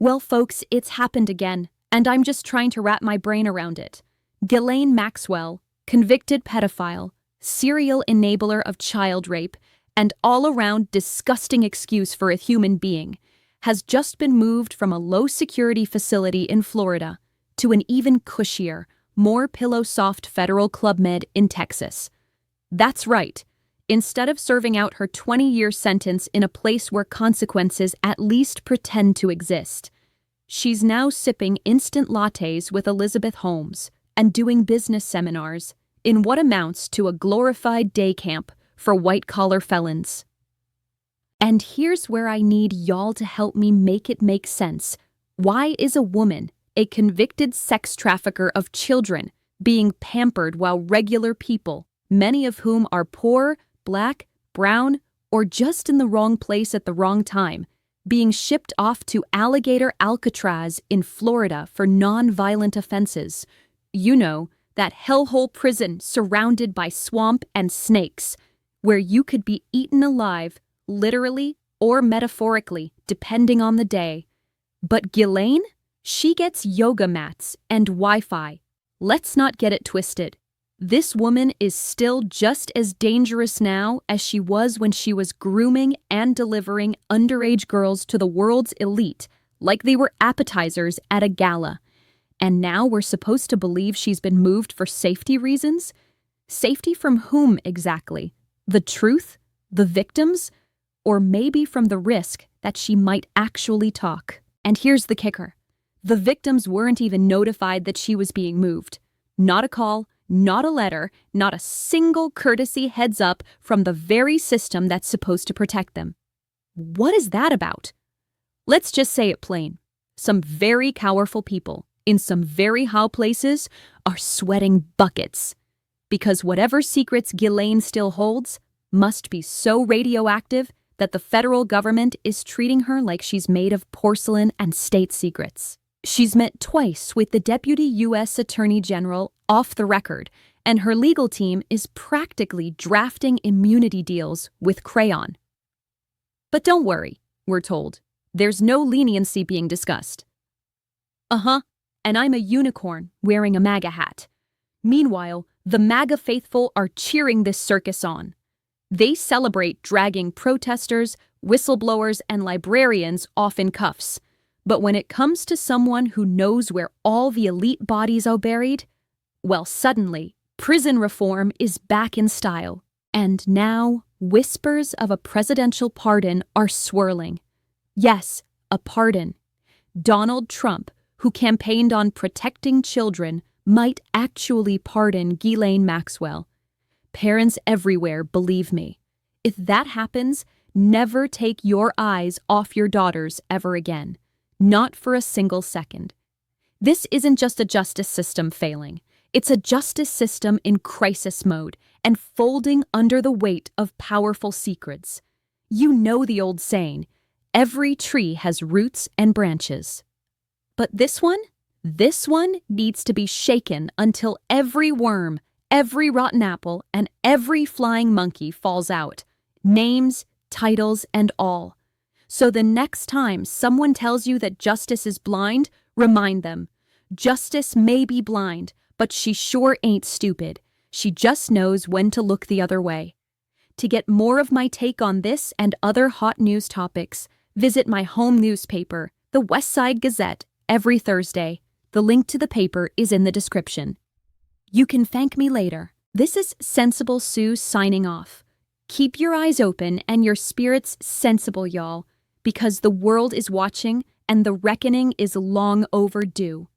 Well, folks, it's happened again, and I'm just trying to wrap my brain around it. Ghislaine Maxwell, convicted pedophile, serial enabler of child rape, and all-around disgusting excuse for a human being, has just been moved from a low-security facility in Florida to an even cushier, more pillow-soft federal Club Med in Texas. That's right. Instead of serving out her 20-year sentence in a place where consequences at least pretend to exist, she's now sipping instant lattes with Elizabeth Holmes and doing business seminars in what amounts to a glorified day camp for white-collar felons. And here's where I need y'all to help me make it make sense. Why is a woman, a convicted sex trafficker of children, being pampered while regular people, many of whom are poor, Black, brown, or just in the wrong place at the wrong time, being shipped off to Alligator Alcatraz in Florida for non-violent offenses? You know, that hellhole prison surrounded by swamp and snakes, where you could be eaten alive, literally or metaphorically, depending on the day. But Ghislaine? She gets yoga mats and Wi-Fi. Let's not get it twisted. This woman is still just as dangerous now as she was when she was grooming and delivering underage girls to the world's elite like they were appetizers at a gala. And now we're supposed to believe she's been moved for safety reasons? Safety from whom exactly? The truth? The victims? Or maybe from the risk that she might actually talk? And here's the kicker. The victims weren't even notified that she was being moved. Not a call, not a letter, not a single courtesy heads up from the very system that's supposed to protect them. What is that about? Let's just say it plain. Some very powerful people in some very high places are sweating buckets. Because whatever secrets Ghislaine still holds must be so radioactive that the federal government is treating her like she's made of porcelain and state secrets. She's met twice with the Deputy U.S. Attorney General off the record, and her legal team is practically drafting immunity deals with crayon. But don't worry, we're told. There's no leniency being discussed. And I'm a unicorn wearing a MAGA hat. Meanwhile, the MAGA faithful are cheering this circus on. They celebrate dragging protesters, whistleblowers, and librarians off in cuffs. But when it comes to someone who knows where all the elite bodies are buried, well, suddenly, prison reform is back in style. And now, whispers of a presidential pardon are swirling. Yes, a pardon. Donald Trump, who campaigned on protecting children, might actually pardon Ghislaine Maxwell. Parents everywhere, believe me. If that happens, never take your eyes off your daughters ever again. Not for a single second. This isn't just a justice system failing. It's a justice system in crisis mode and folding under the weight of powerful secrets. You know the old saying, every tree has roots and branches. But this one needs to be shaken until every worm, every rotten apple, and every flying monkey falls out. Names, titles, and all. So the next time someone tells you that justice is blind, remind them. Justice may be blind, but she sure ain't stupid. She just knows when to look the other way. To get more of my take on this and other hot news topics, visit my home newspaper, the West Side Gazette, every Thursday. The link to the paper is in the description. You can thank me later. This is Sensible Sue signing off. Keep your eyes open and your spirits sensible, y'all, because the world is watching and the reckoning is long overdue.